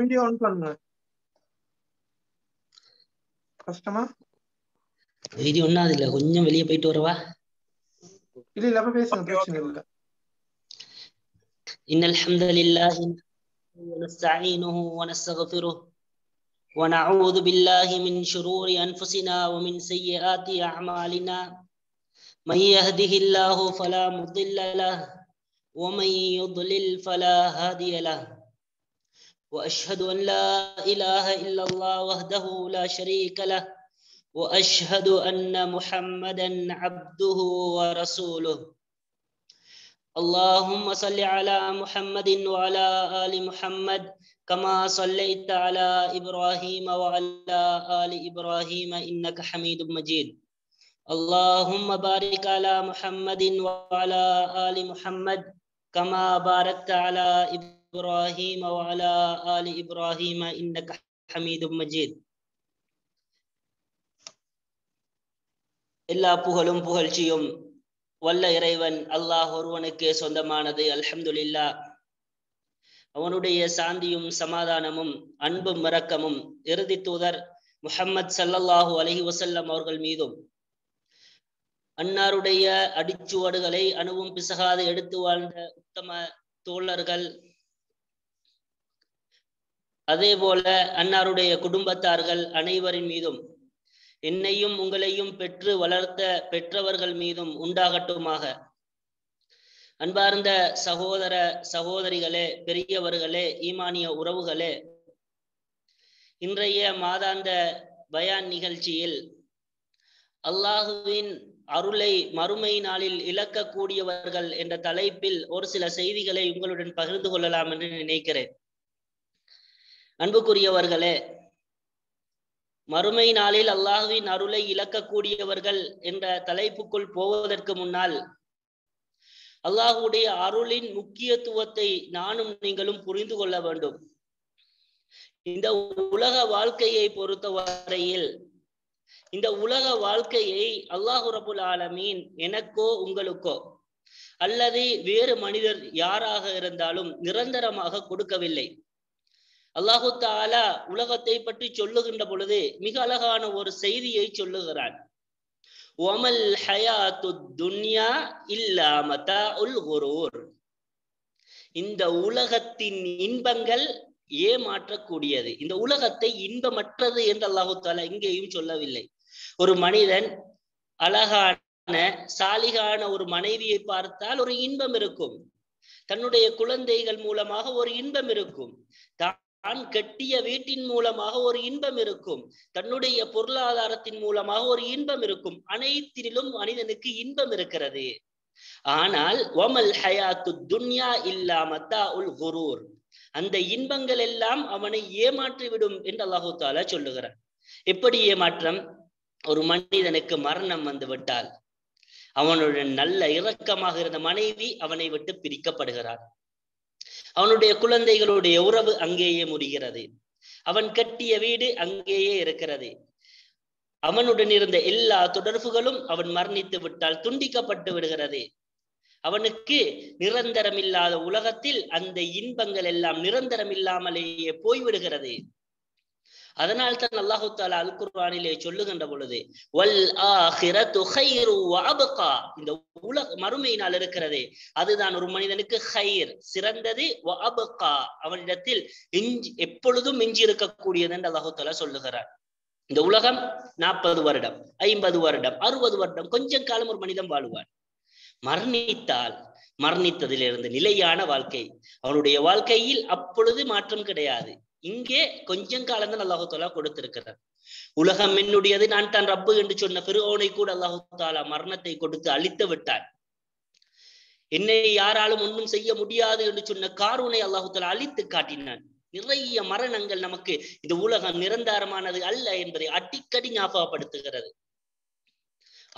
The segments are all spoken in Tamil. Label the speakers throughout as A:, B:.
A: வீடியோ ஆன் பண்ணுங்க. கஷ்டமா?
B: வீடியோ ஒண்ணா இல்ல, கொஞ்சம் வெளியே போயிட்டு வரவா?
A: இல்ல அப்ப பேசுங்க, பிரச்சனை இல்ல.
B: இன்னல் ஹம்தலில்லாஹி ونستعينه ونستغفره ونعوذ بالله من شرور أنفسنا ومن سيئات أعمالنا من يهده الله فلا مضل له ومن يضلل فلا هادي له وأشهد أن لا إله إلا الله وحده لا شريك له وأشهد أن محمدا عبده ورسوله اللهم صل على محمد وعلى آل محمد كما صليت على إبراهيم وعلى آل إبراهيم إنك حميد مجيد اللهم بارك على محمد وعلى آل محمد كما باركت على إبراهيم وعلى آل إبراهيم إنك حميد مجيد. எல்லா புகழும் புகழ்ச்சியும் வல்ல இறைவன் அல்லாஹ் ஒருவனுக்கே சொந்தமானது. அல்ஹம்துலில்லாஹ். அவனுடைய சாந்தியும் சமாதானமும் அன்பும் இரக்கமும் இறுதி தூதர் முஹம்மது ஸல்லல்லாஹு அலைஹி வஸல்லம் அவர்கள் மீதும், அன்னாருடைய அடிச்சுவடுகளை அணுவும் பிசகாது எடுத்து வாழ்ந்த உத்தம தோழர்கள், அதே போல அன்னாருடைய குடும்பத்தார்கள் அனைவரின் மீதும், என்னையும் உங்களையும் பெற்று வளர்த்த பெற்றவர்கள் மீதும் உண்டாகட்டுமாக. அன்பார்ந்த சகோதர சகோதரிகளே, பெரியவர்களே, ஈமானிய உறவுகளே, இன்றைய மாதாந்த பயான் நிகழ்ச்சியில் அல்லாஹுவின் அருளை மறுமை நாளில் இழக்கக்கூடியவர்கள் என்ற தலைப்பில் ஒரு சில செய்திகளை உங்களுடன் பகிர்ந்து கொள்ளலாம் என்று நினைக்கிறேன். அன்புக்குரியவர்களே, மறுமை நாளில் அல்லாஹுவின் அருளை இழக்கக்கூடியவர்கள் என்ற தலைப்புக்குள் போவதற்கு முன்னால் அல்லாஹுடைய அருளின் முக்கியத்துவத்தை நானும் நீங்களும் புரிந்து கொள்ள வேண்டும். இந்த உலக வாழ்க்கையை பொறுத்தவரையில், இந்த உலக வாழ்க்கையை அல்லாஹு ரப்புல் ஆலமீன் எனக்கோ உங்களுக்கோ அல்லது வேறு மனிதர் யாராக இருந்தாலும் நிரந்தரமாக கொடுக்கவில்லை. அல்லாஹு தஆலா உலகத்தை பற்றி சொல்லுகின்ற பொழுது மிக அழகான ஒரு செய்தியை சொல்லுகிறான். வமல் ஹயாத்துத் துன்யா இல்லா மதாஉல் குரூர். இந்த உலகத்தின் இன்பங்கள் ஏமாற்றக்கூடியது. இந்த உலகத்தை இன்பமற்றது என்று அல்லாஹு தஆலா இங்கேயும் சொல்லவில்லை. ஒரு மனிதன் அழகான சாலிகான ஒரு மனைவியை பார்த்தால் ஒரு இன்பம் இருக்கும், தன்னுடைய குழந்தைகள் மூலமாக ஒரு இன்பம் இருக்கும், தான் கட்டிய வீட்டின் மூலமாக ஒரு இன்பம் இருக்கும், தன்னுடைய பொருளாதாரத்தின் மூலமாக ஒரு இன்பம் இருக்கும். அனைத்திலும் மனிதனுக்கு இன்பம் இருக்கிறது. ஆனால் வமல் ஹயாத்துத் துன்யா இல்லா மதாஉல் குரூர், அந்த இன்பங்கள் எல்லாம் அவனை ஏமாற்றிவிடும் என்று அல்லாஹு தஆலா சொல்லுகிறார். எப்படி ஏமாற்றம்? ஒரு மனிதனுக்கு மரணம் வந்து விட்டால் அவனுடன் நல்ல இரக்கமாக இருந்த மனைவி அவனை விட்டு பிரிக்கப்படுகிறார். அவனுடைய குழந்தைகளுடைய உறவு அங்கேயே முடிகிறது. அவன் கட்டிய வீடு அங்கேயே இருக்கிறது. அவனுடன் இருந்த எல்லா தொடர்புகளும் அவன் மரணித்து விட்டால் துண்டிக்கப்பட்டு விடுகிறது. அவனுக்கு நிரந்தரம் இல்லாத உலகத்தில் அந்த இன்பங்கள் எல்லாம் நிரந்தரம் இல்லாமலேயே போய்விடுகிறது. அதனால் தான் அல்லாஹு தஆலா அல் குர்ஆனிலே சொல்லுகின்ற பொழுது வல் ஆகிரத்து கைரு வ அப்கா, இந்த உலக மறுமை நாள் இருக்கிறது அதுதான் ஒரு மனிதனுக்கு கைர் சிறந்தது, வ அப்கா அவனிடத்தில் எப்பொழுதும் மிஞ்சி இருக்கக்கூடியது என்று அல்லாஹு தஆலா சொல்லுகிறார். இந்த உலகம் 40 வருடம் 50 வருடம் 60 வருடம் கொஞ்சம் காலம் ஒரு மனிதன் வாழுவான். மரணித்தால் மரணித்ததிலிருந்து நிலையான வாழ்க்கை, அவனுடைய வாழ்க்கையில் அப்பொழுது மாற்றம் கிடையாது. இங்கே கொஞ்சம் காலம்தான் அல்லாஹு தஆலா கொடுத்திருக்கிறார். உலகம் என்னுடையது, நான் தான் ரப்பு என்று சொன்ன ஃபிர்அவுனை கூட அல்லாஹு தஆலா மரணத்தை கொடுத்து அழித்து விட்டான். என்னை யாராலும் ஒன்றும் செய்ய முடியாது என்று சொன்ன காரூனை அல்லாஹு தஆலா அழித்து காட்டினான். நிறைய மரணங்கள் நமக்கு இந்த உலகம் நிரந்தரமானது அல்ல என்பதை அடிக்கடி ஞாபகப்படுத்துகிறது.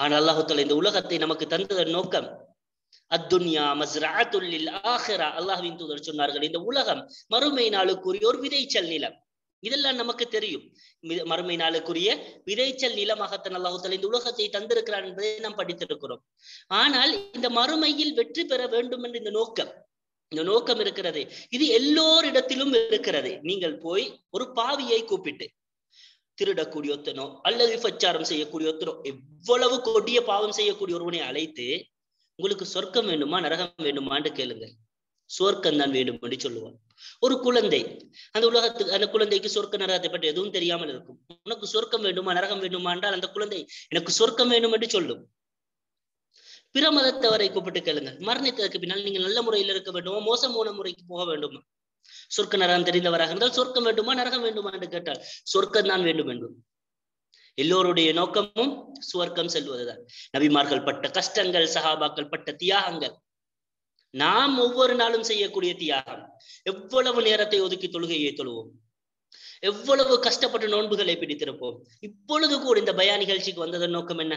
B: ஆனால் அல்லாஹு தஆலா இந்த உலகத்தை நமக்கு தந்ததன் நோக்கம் அத்துன்யா மஸ்ரஅத்துல் லில் ஆகிரா. அல்லாஹ்வின் தூதர் சொன்னார்கள், இந்த உலகம் மறுமை நாளுக்குரிய ஒரு விதைச்சல் நிலம். இதெல்லாம் நமக்கு தெரியும். மறுமை நாளுக்குரிய விதைச்சல் நிலமாகத்தான் அல்லாஹு தஆலா இந்த உலகத்தை தந்திருக்கிறார் என்பதை நாம் படித்திருக்கிறோம். ஆனால் இந்த மறுமையில் வெற்றி பெற வேண்டும் என்ற இந்த நோக்கம், இந்த நோக்கம் இருக்கிறது. இது எல்லோரிடத்திலும் இருக்கிறது. நீங்கள் போய் ஒரு பாவியை கூப்பிட்டு, திருடக்கூடிய ஒருத்தனோ அல்லது விபச்சாரம் செய்யக்கூடிய ஒருத்தனோ, எவ்வளவு கொடிய பாவம் செய்யக்கூடிய ஒருவனை அழைத்து உங்களுக்கு சொர்க்கம் வேண்டுமா நரகம் வேண்டுமான்னு கேளுங்க. சொர்க்கம் தான் வேண்டும் என்று சொல்லுவான். ஒரு குழந்தை அந்த உலகத்துக்கு, அந்த குழந்தைக்கு சொர்க்க நரகத்தை பற்றி எதுவும் தெரியாமல் இருக்கும். உனக்கு சொர்க்கம் வேண்டுமா நரகம் வேண்டுமா என்றால் அந்த குழந்தை எனக்கு சொர்க்கம் வேண்டும் என்று சொல்லும். பிற மதத்தவரை கூப்பிட்டு கேளுங்க, மரணித்ததற்கு பின்னால் நீங்கள் நல்ல முறையில் இருக்க வேண்டுமா மோசமான முறைக்கு போக வேண்டுமா, சொர்க்க நரகம் தெரிந்தவராக இருந்தால் சொர்க்கம் வேண்டுமா நரகம் வேண்டுமா என்று கேட்டால் சொர்க்கம் தான் வேண்டும் என்றும். எல்லோருடைய நோக்கமும் சுவர்க்கம் செல்வதுதான். நபிமார்கள் பட்ட கஷ்டங்கள், சஹாபாக்கள் பட்ட தியாகங்கள், நாம் ஒவ்வொரு நாளும் செய்யக்கூடிய தியாகம், எவ்வளவு நேரத்தை ஒதுக்கி தொழுகையை தொழுவோம், எவ்வளவு கஷ்டப்பட்டு நோன்புகளை பிடித்திருப்போம். இப்பொழுது கூட இந்த பயான் நிகழ்ச்சிக்கு வந்ததன் நோக்கம் என்ன?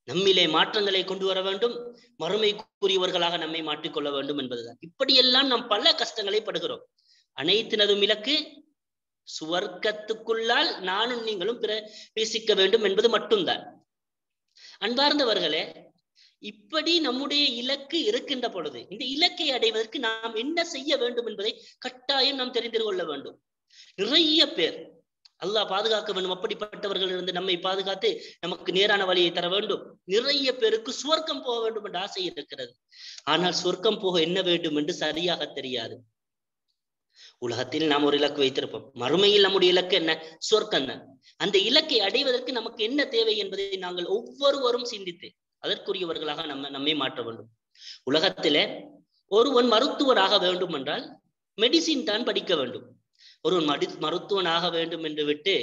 B: நம்மிலே மாற்றங்களை கொண்டு வர வேண்டும், மறுமைக்குரியவர்களாக நம்மை மாற்றிக்கொள்ள வேண்டும் என்பதுதான். இப்படியெல்லாம் நாம் பல கஷ்டங்களை படுகிறோம். அனைத்தினதும் இலக்கு சுவர்க்கத்துக்குள்ளால் நானும் நீங்களும் பிரவேசிக்க வேண்டும் என்பது மட்டும்தான். அன்பார்ந்தவர்களே, இப்படி நம்முடைய இலக்கு இருக்கின்ற பொழுது இந்த இலக்கை அடைவதற்கு நாம் என்ன செய்ய வேண்டும் என்பதை கட்டாயம் நாம் தெரிந்து கொள்ள வேண்டும். நிறைய பேர், அல்லாஹ் பாதுகாக்க வேண்டும், அப்படிப்பட்டவர்கள் இருந்து நம்மை பாதுகாத்து நமக்கு நேரான வழியை தர வேண்டும். நிறைய பேருக்கு சுவர்க்கம் போக வேண்டும் என்ற ஆசை இருக்கிறது. ஆனால் சுவர்க்கம் போக என்ன வேண்டும் என்று சரியாக தெரியாது. உலகத்தில் நாம் ஒரு இலக்கு வைத்திருப்போம், மறுமையில் நம்முடைய இலக்கு என்ன? சுவர்க்கம் தான். அந்த இலக்கை அடைவதற்கு நமக்கு என்ன தேவை என்பதை நாங்கள் ஒவ்வொருவரும் சிந்தித்து அதற்குரியவர்களாக நம்மை மாற்ற வேண்டும். உலகத்திலே ஒருவன் மருத்துவராக வேண்டும் என்றால் மெடிசின் தான் படிக்க வேண்டும். ஒருவன் மருத்துவனாக வேண்டும் என்று விட்டு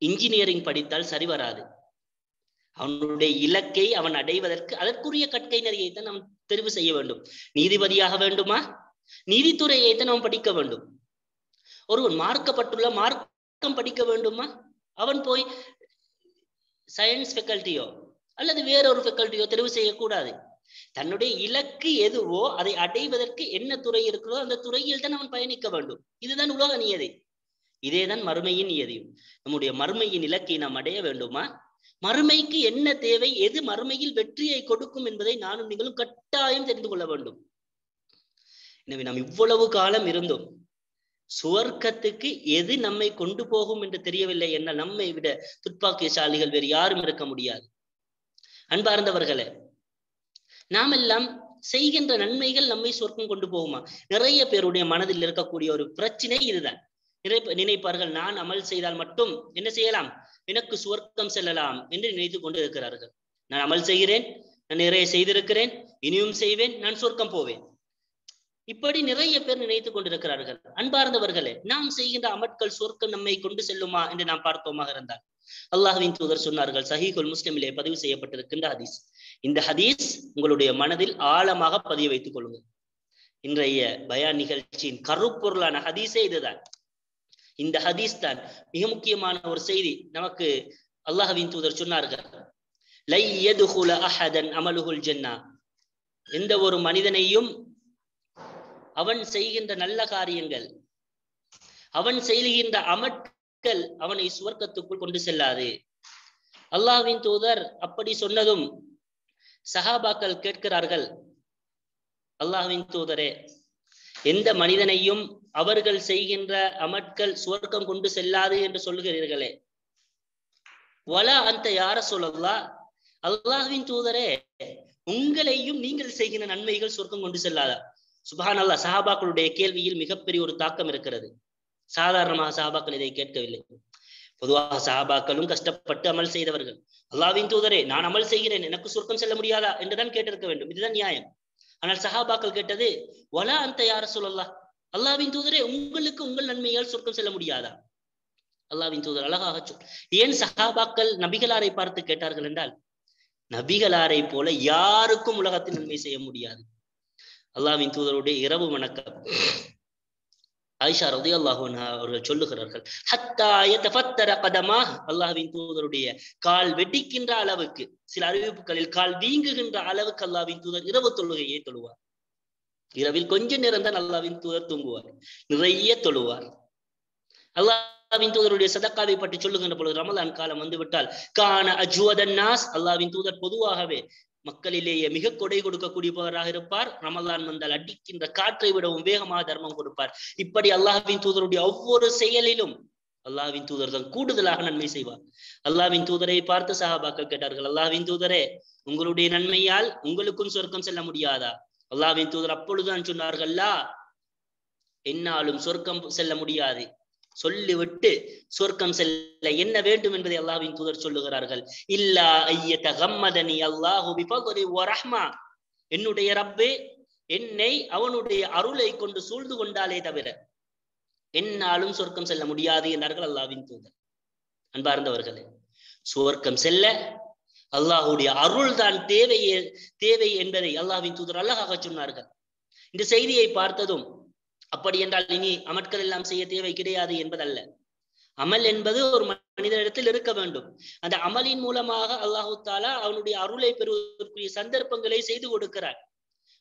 B: இன்ஜினியரிங் படித்தால் சரி வராது. அவனுடைய இலக்கை அவன் அடைவதற்கு அதற்குரிய கற்கை நெறியை தான் நாம் தெரிவு செய்ய வேண்டும். நீதிபதியாக வேண்டுமா, நீதித்துறையை தான் நாம் படிக்க வேண்டும். ஒருவன் மார்க்கப்பட்டுள்ள மார்க்கம் படிக்க வேண்டுமா, அவன் போய் சயின்ஸ் ஃபேக்கல்ட்டியோ அல்லது வேறொரு ஃபேக்கல்ட்டியோ தெரிவு செய்யக்கூடாது. தன்னுடைய இலக்கு எதுவோ அதை அடைவதற்கு என்ன துறை இருக்கிறதோ அந்த துறையில் தான் அவன் பயணிக்க வேண்டும். இதுதான் உலக நியதி. இதேதான் மறுமையின் நியதியும். நம்முடைய மறுமையின் இலக்கை நாம் அடைய வேண்டுமா, மறுமைக்கு என்ன தேவை, எது மறுமையில் வெற்றியை கொடுக்கும் என்பதை நானும் நீங்களும் கட்டாயம் தெரிந்து கொள்ள வேண்டும். எனவே நாம் இவ்வளவு காலம் இருந்தோம், சுவர்க்கத்துக்கு எது நம்மை கொண்டு போகும் என்று தெரியவில்லை என்ன, நம்மை விட துப்பாக்கியசாலிகள் வேறு யாரும் இருக்க முடியாது. அன்பார்ந்தவர்களே, நாம் எல்லாம் செய்கின்ற நன்மைகள் நம்மை சொர்க்கம் கொண்டு போகுமா? நிறைய பேருடைய மனதில் இருக்கக்கூடிய ஒரு பிரச்சனை இதுதான். நினைப்பார்கள், நான் அமல் செய்தால் மட்டும் என்ன செய்யலாம், எனக்கு சுவர்க்கம் செல்லலாம் என்று நினைத்து கொண்டு இருக்கிறார்கள். நான் அமல் செய்கிறேன், நான் நிறைய செய்திருக்கிறேன், இனியும் செய்வேன், நான் சொர்க்கம் போவேன். இப்படி நிறைய பேர் நினைத்துக் கொண்டிருக்கிறார்கள். அன்பார்ந்தவர்களே, நாம் செய்கின்ற அமட்கள் சொர்க்கம் நம்மை கொண்டு செல்லுமா என்று நாம் பார்த்தோமாக இருந்தால், அல்லாஹ்வின் தூதர் சொன்னார்கள், சஹீஹுல் முஸ்லிமிலே பதிவு செய்யப்பட்டிருக்கின்ற ஹதீஸ். இந்த ஹதீஸ் உங்களுடைய மனதில் ஆழமாக பதிய வைத்துக் கொள்ளுங்கள். இன்றைய பயான் நிகழ்ச்சியின் கருப்பொருளான ஹதீஸே இதுதான். இந்த ஹதீஸ் தான் மிக முக்கியமான ஒரு செய்தி. நமக்கு அல்லாஹ்வின் தூதர் சொன்னார்கள், லை யதுகுல அஹதன் அமலுஹுல் ஜன்னா, எந்த ஒரு மனிதனையும் அவன் செய்கின்ற நல்ல காரியங்கள், அவன் செய்கின்ற அமட்கள் அவனை சுவர்க்கத்துக்குள் கொண்டு செல்லாது. அல்லாஹ்வின் தூதர் அப்படி சொன்னதும் சஹாபாக்கள் கேட்கிறார்கள், அல்லாஹ்வின் தூதரே, எந்த மனிதனையும் அவர்கள் செய்கின்ற அமட்கள் சுவர்க்கம் கொண்டு செல்லாது என்று சொல்லுகிறீர்களே, வலா அந்த யார சொல்லல்லா, அல்லாஹ்வின் தூதரே, உங்களையும் நீங்கள் செய்கின்ற நன்மைகள் சொர்க்கம் கொண்டு செல்லாதா? சுப்ஹான் அல்லாஹ், சஹாபாக்களுடைய கேள்வியில் மிகப்பெரிய ஒரு தாக்கம் இருக்கிறது. சாதாரணமாக சஹாபாக்கள் இதை கேட்கவில்லை. பொதுவாக சஹாபாக்களும் கஷ்டப்பட்டு அமல் செய்தவர்கள். அல்லாஹ்வின் தூதரே, நான் அமல் செய்கிறேன், எனக்கு சொர்க்கம் செல்ல முடியாதா என்றுதான் கேட்டிருக்க வேண்டும். இதுதான் நியாயம். ஆனால் சஹாபாக்கள் கேட்டது, வலா அந்த யார சொல்லல்லா, அல்லாஹ்வின் தூதரே, உங்களுக்கு உங்கள் நன்மையால் சொர்க்கம் செல்ல முடியாதா? அல்லாஹ்வின் தூதர் அழகாக ஏன் சஹாபாக்கள் நபிகளாரை பார்த்து கேட்டார்கள் என்றால், நபிகளாரை போல யாருக்கும் உலகத்தில் நன்மை செய்ய முடியாது. அல்லாஹ்வின் தூதருடைய இரவு வணக்கம் ஆயிஷா ரலியல்லாஹு அன்ஹா அவர்கள் சொல்லுகிறார்கள், ஹத்தா யதஃபத்தர கதமா, அல்லாஹ்வின் தூதருடைய கால் வெடிக்கின்ற அளவுக்கு, சில அறிவிப்புகளில் கால் வீங்குகின்ற அளவுக்கு அல்லாஹ்வின் தூதர் இரவு தொழுகையை தொழுவார். இரவில் கொஞ்ச நேரம் தான் அல்லாஹ்வின் தூதர் தூங்குவார், நிறைய தொழுவார். அல்லாஹ்வின் தூதருடைய சதக்காவை பற்றி சொல்லுகின்ற பொழுது, ரமலான் காலம் வந்து விட்டால் கான அஜ்வதன் நாஸ், அல்லாஹ்வின் தூதர் பொதுவாகவே மக்களிலேயே மிக கொடை கொடுக்கக்கூடியவராக இருப்பார். ரமலான் வந்தால் அடிக்கின்ற காற்றை விடவும் வேகமாக தர்மம் கொடுப்பார். இப்படி அல்லாஹ்வின் தூதருடைய ஒவ்வொரு செயலிலும் அல்லாஹ்வின் தூதர் தான் கூடுதலாக நன்மை செய்வார். அல்லாஹ்வின் தூதரை பார்த்து சஹாபாக்கள் கேட்டார்கள், அல்லாஹ்வின் தூதரே, உங்களுடைய நன்மையால் உங்களுக்கும் சொர்க்கம் செல்ல முடியாதா? அல்லாஹ்வின் தூதர் அப்பொழுதுதான் சொன்னார்கள், லா, என்னாலும் சொர்க்கம் செல்ல முடியாது. சொல்லிவிட்டு சொர்க்கம் செல்ல என்ன வேண்டும் என்பதை அல்லாஹ்வின் தூதர் சொல்லுகிறார்கள். இல்லா ஐயதகம்மதனி அல்லாஹு பிஃபத்லி வ ரஹ்மா, என்னுடைய ரப்பே என்னை அவனுடைய அருளை கொண்டு சூழ்ந்து கொண்டாலே தவிர என்னாலும் சொர்க்கம் செல்ல முடியாது என்றார்கள் அல்லாஹ்வின் தூதர். அன்பார்ந்தவர்களே, சொர்க்கம் செல்ல அல்லாஹுடைய அருள் தான் தேவை என்பதை அல்லாஹ்வின் தூதர் அழகாக சொன்னார்கள். இந்த செய்தியை பார்த்ததும் அப்படி என்றால் இனி அமல்கள் எல்லாம் செய்ய தேவை கிடையாது என்பதல்ல. அமல் என்பது ஒரு மனிதனிடத்தில் இருக்க வேண்டும். அந்த அமலின் மூலமாக அல்லாஹு தாலா அவனுடைய அருளை பெறுவதற்குரிய சந்தர்ப்பங்களை செய்து கொடுக்கிறார்.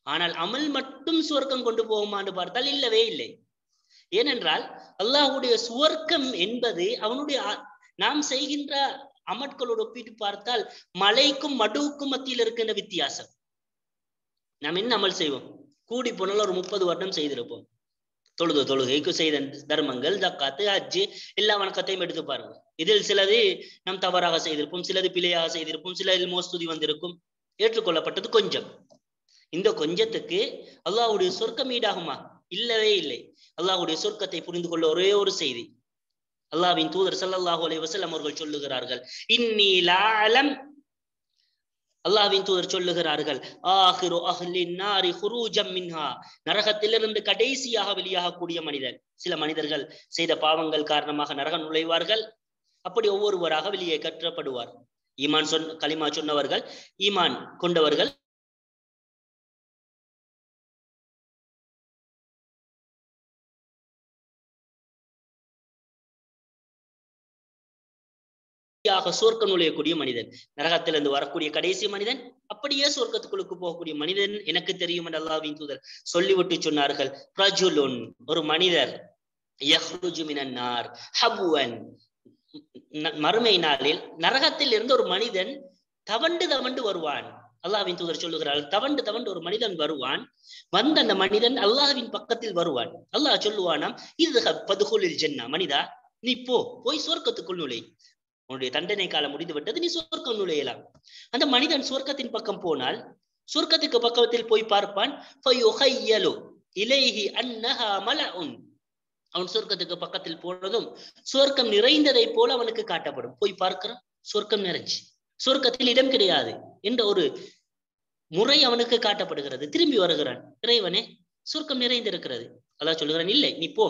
B: ஆனால் அமல் மட்டும் சுவர்க்கம் கொண்டு போகுமான்னு பார்த்தால் இல்லவே இல்லை. ஏனென்றால் அல்லாஹுடைய சுவர்க்கம் என்பது அவனுடைய நாம் செய்கின்ற அமட்களோடு ஒப்பிட்டு பார்த்தால் மலைக்கும் மடுவுக்கும் மத்தியில் இருக்கின்ற வித்தியாசம். நாம் என்ன அமல் செய்வோம்? கூடி போனாலும் ஒரு 30 வருடம் செய்திருப்போம். தொழுகைக்கு செய்த தர்மங்கள், ஜக்காத்து, ஹஜ்ஜு எல்லா வணக்கத்தையும் எடுத்து பாருங்க. இதில் சிலது நாம் தவறாக செய்திருப்போம், சிலது பிழையாக செய்திருப்போம், சிலதில் மோஸ்துதி வந்திருக்கும். ஏற்றுக்கொள்ளப்பட்டது கொஞ்சம். இந்த கொஞ்சத்துக்கு அல்லாஹ்வுடைய சொர்க்கம் ஈடாகுமா? இல்லவே இல்லை. அல்லாஹ்வுடைய சொர்க்கத்தை புரிந்து கொள்ள ஒரே ஒரு செய்தி, அல்லாஹ்வின் தூதர் ஸல்லல்லாஹு அலைஹி வஸல்லம் அவர்கள் சொல்லுகிறார்கள், இன்னி லா அலம், அல்லாஹ்வின் தூதர் சொல்லுகிறார்கள், ஆகிரு அஹ்லின் நாரி குரூஜம் மின்ஹா, நரகத்திலிருந்து கடைசியாக வெளியாகக்கூடிய மனிதன். சில மனிதர்கள் செய்த பாவங்கள் காரணமாக நரகம் நுழைவார்கள். அப்படி ஒவ்வொருவராக வெளியே கற்றப்படுவார். ஈமான் கலிமா சொன்னவர்கள், ஈமான் கொண்டவர்கள் சொர்க்கம் நுழையக்கூடிய மனிதன், நரகத்திலிருந்து வரக்கூடிய கடைசி மனிதன், அப்படியே சொர்க்கத்துக்குள்ளுக்கு போகக்கூடிய மனிதன் எனக்கு தெரியும் என்று அல்லாஹ்வின் தூதர் சொல்லிவிட்டு சொன்னார்கள், ரஜுலுன், ஒரு மனிதர், யஹ்ருஜு மினன் நார் ஹபுவன், மறுமை நாளில் நரகத்தில் இருந்து ஒரு மனிதன் தவண்டு வருவான். அல்லாஹ்வின் தூதர் சொல்லுகிறார்கள், தவண்டு ஒரு மனிதன் வருவான். வந்த அந்த மனிதன் அல்லாஹ்வின் பக்கத்தில் வருவான். அல்லாஹ் சொல்லுவானாம், இத்ஹப் ஃபத்ஹுலில் ஜன்னah, மனிதா நீ போய் சொர்க்கத்துக்குள் நுழை, உன்னுடைய தண்டனை காலம் முடிந்து விட்டது, நீ சொர்க்கம் நுழையலாம். அந்த மனிதன் சொர்க்கத்தின் பக்கம் போனால் சொர்க்கத்துக்கு பக்கத்தில் போய் பார்ப்பான். ஃபயுஹய்யலு இலைஹி அன்னஹா மலஉன், அவன் சொர்க்கத்துக்கு பக்கத்தில் போனதும் சொர்க்கம் நிறைந்ததை போல அவனுக்கு காட்டப்படும். போய் பார்க்கிறான், சொர்க்கம் நிறைஞ்சு, சொர்க்கத்தில் இடம் கிடையாது என்ற ஒரு முறை அவனுக்கு காட்டப்படுகிறது. திரும்பி வருகிறான், இறைவனே சொர்க்கம் நிறைந்திருக்கிறது. அல்லாஹ் சொல்லுகிறான், இல்லை நீ போ,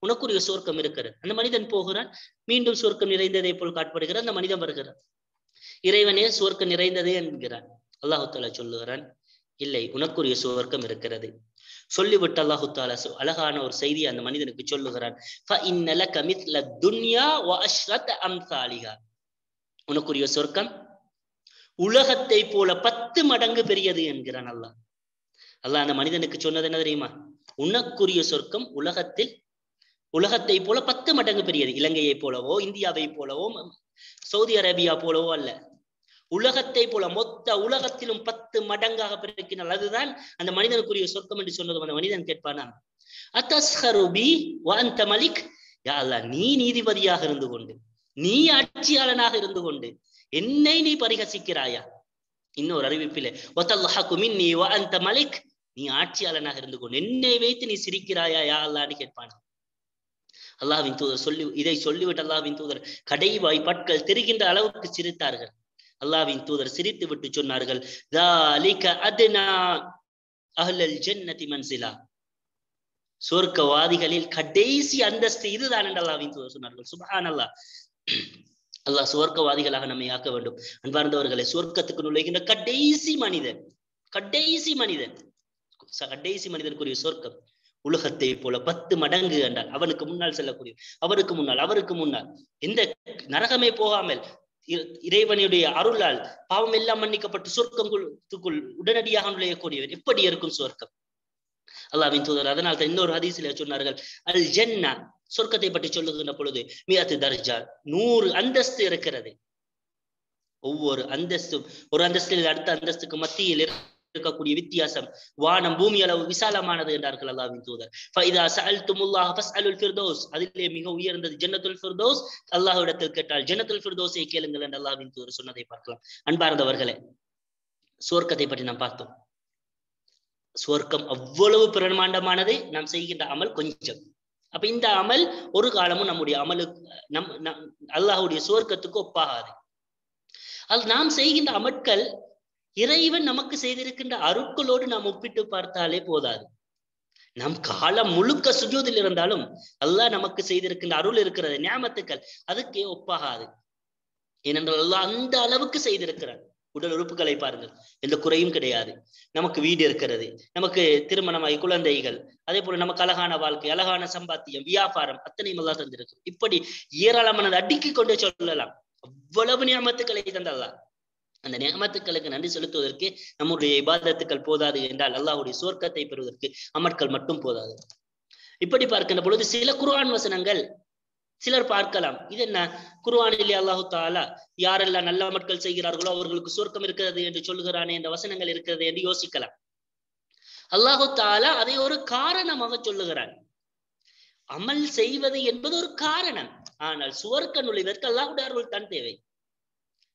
B: உனக்குரிய சொர்க்கம் இருக்கிறது. அந்த மனிதன் போகிறான், மீண்டும் சொர்க்கம் நிறைந்ததை போல் காட்டப்படுகிறான். அந்த மனிதன் வருகிறான், இறைவனே சொர்க்கம் நிறைந்ததே என்கிறான். அல்லாஹு தாலா சொல்லுகிறான், இல்லை உனக்குரிய சொர்க்கம் இருக்கிறது. சொல்லிவிட்டு அல்லாஹு தாலா அழகான ஒரு செய்தியை அந்த மனிதனுக்கு சொல்லுகிறான், உனக்குரிய சொர்க்கம் உலகத்தை போல 10 மடங்கு பெரியது என்கிறான் அல்லாஹ். அல்லாஹ் அந்த மனிதனுக்கு சொன்னது என்ன தெரியுமா? உனக்குரிய சொர்க்கம் உலகத்தை போல 10 மடங்கு பெரியது. இலங்கையை போலவோ, இந்தியாவை போலவோ, சவுதி அரேபியா போலவோ அல்ல, உலகத்தை போல, மொத்த உலகத்திலும் 10 மடங்காக பெருக்கினால் அதுதான் அந்த மனிதனுக்குரிய சொர்க்கம் என்று சொன்னதும் அந்த மனிதன் கேட்பானா, அத்தஸ்ஹரு பி வ அன்த மலிக், யா அல்லாஹ் நீ நீதிபதியாக இருந்து கொண்டு, நீ ஆட்சியாளனாக இருந்து கொண்டு என்னை நீ பரிகசிக்கிறாயா? இன்னொரு அறிவிப்பிலே வதல்லஹகு மின்னி வ அன்த மலிக், நீ ஆட்சியாளனாக இருந்து கொண்டு என்னை வைத்து நீ சிரிக்கிறாயா யா அல்லாஹ்னு கேட்பானா. அல்லாஹ்வின் தூதர் இதை சொல்லிவிட்டு அல்லாஹ்வின் தூதர் கடைவாய் பற்கள் தெரிகின்ற அளவுக்கு சிரித்தார்கள். அல்லாஹ்வின் தூதர் சிரித்து விட்டு சொன்னார்கள், ذَلِكَ أَدْنَى أَهْلَ الْجَنَّةِ مَنْزِلًا, சொர்க்கவாதிகளில் கடைசி அந்தஸ்து இதுதான் என்று அல்லாஹ்வின் தூதர் சொன்னார்கள். சுப்ஹானல்லாஹ். அல்லாஹ் சொர்க்கவாதிகளாக நம்மை ஆக்க வேண்டும். அன்பார்ந்தவர்களை, சொர்க்கத்துக்கு நுழைகின்ற கடைசி மனிதனுக்குரிய சொர்க்கம் உலகத்தை போல 10 மடங்கு என்றால் அவனுக்கு முன்னால் செல்லக்கூடிய, அவருக்கு முன்னால் எந்த நரகமே போகாமல் இறைவனுடைய அருளால் பாவம் எல்லாம் மன்னிக்கப்பட்டு சொர்க்கத்துக்குள் உடனடியாக நுழையக்கூடியவன் எப்படி இருக்கும் சொர்க்கம்? அல்லாஹ்வின் தூதர் அதனால் தான் இன்னொரு ஹதீஸிலே சொன்னார்கள், அல் ஜன்னா, சொர்க்கத்தை பற்றி சொல்லுகின்ற பொழுது 100 தர்ஜா, 100 அந்தஸ்து இருக்கிறது. ஒவ்வொரு அந்தஸ்தும் ஒரு அந்தஸ்தில் அடுத்த அந்தஸ்துக்கு மத்தியில் இருக்கக்கூடிய வித்தியாசம் வானம் பூமி அளவு விசாலமானது என்றார்கள் அல்லாஹ்வின் தூதர். ஃபைதா சஅல்துமுல்லாஹ ஃபஸ்அலுல் ஃபிர்தௌஸ், அதிலே மிக உயர்ந்தது ஜன்னத்துல் ஃபிர்தௌஸ். அல்லாஹ்விடத்தில் கேட்டால் ஜன்னத்துல் ஃபிர்தௌஸை கேளுங்கள் என்று அல்லாஹ்வின் தூதர் சொன்னதை பார்க்கலாம். அன்பார்ந்தவர்களே, சுவர்க்கத்தை பற்றி நாம் பார்த்தோம். சுவர்க்கம் அவ்வளவு பிரமாண்டமானது, நாம் செய்கின்ற அமல் கொஞ்சம். அப்ப இந்த அமல் ஒரு காலமும் நம்முடைய அமலுக்கு அல்லாஹ்வுடைய சுவர்க்கத்துக்கு ஒப்பாகாது. அது நாம் செய்கின்ற அமட்கள் இறைவன் நமக்கு செய்திருக்கின்ற அருட்களோடு நாம் ஒப்பிட்டு பார்த்தாலே போதாது. நம் காலம் முழுக்க சுஜூதில் இருந்தாலும் அல்லாஹ் நமக்கு செய்திருக்கின்ற அருள் இருக்கிறது, நியாமத்துக்கள், அதுக்கே ஒப்பாகாது. ஏனென்றால் அல்லாஹ் அந்த அளவுக்கு செய்திருக்கிறார். உடல் உறுப்புகளை பாருங்கள், எந்த குறையும் கிடையாது. நமக்கு வீடு இருக்கிறது, நமக்கு திருமணமாய் குழந்தைகள், அதே போல நமக்கு அழகான வாழ்க்கை, அழகான சம்பாத்தியம், வியாபாரம், அத்தனையும் அல்லாஹ் தந்திருக்கும். இப்படி ஏராளமானது அடுக்கி கொண்டு சொல்லலாம். அவ்வளவு நியமத்துக்களை தந்த அல்லாஹ். அந்த நியமத்துக்களுக்கு நன்றி செலுத்துவதற்கு நம்முடைய இபாதத்துக்கள் போதாது என்றால் அல்லாஹ்வுடைய சுவர்க்கத்தை பெறுவதற்கு அமட்கள் மட்டும் போதாது. இப்படி பார்க்கின்ற பொழுது சில குர்ஆன் வசனங்கள் சிலர் பார்க்கலாம், இது என்ன குர்ஆனிலே அல்லாஹு தஆலா யாரெல்லாம் நல்ல அமட்கள் செய்கிறார்களோ அவர்களுக்கு சுவர்க்கம் இருக்கிறது என்று சொல்லுகிறானே என்ற வசனங்கள் இருக்கிறது என்று யோசிக்கலாம். அல்லாஹு தஆலா அதை ஒரு காரணமாக சொல்லுகிறான். அமல் செய்வது என்பது ஒரு காரணம், ஆனால் சுவர்க்க நுழைவதற்கு அல்லாஹ்வுடைய அருள் தான் தேவை.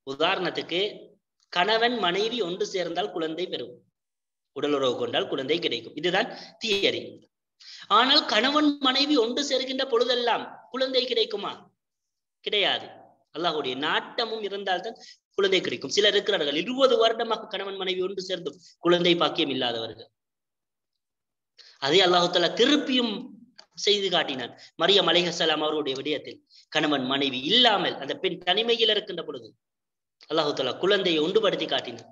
B: உதாரணத்துக்கு, கணவன் மனைவி ஒன்று சேர்ந்தால் குழந்தை பெறும், உடல் உறவு கொண்டால் குழந்தை கிடைக்கும், இதுதான் தியரி. ஆனால் கணவன் மனைவி ஒன்று சேர்கின்ற பொழுதெல்லாம் குழந்தை கிடைக்குமா? கிடையாது. அல்லாஹ்வுடைய நாட்டமும் இருந்தால்தான் குழந்தை கிடைக்கும். சிலர் இருக்கிறார்கள் 20 வருடமாக கணவன் மனைவி ஒன்று சேர்ந்தும் குழந்தை பாக்கியம் இல்லாதவர்கள். அதே அல்லாஹு தஆலா திருப்பியும் செய்து காட்டினான் மரியம் அலைஹிஸ்ஸலாம் அவருடைய விடயத்தில். கணவன் மனைவி இல்லாமல் அந்த பெண் தனிமையில் இருக்கின்ற பொழுது அல்லாஹு தஆலா குழந்தையை ஒன்றுபடுத்தி காட்டினார்.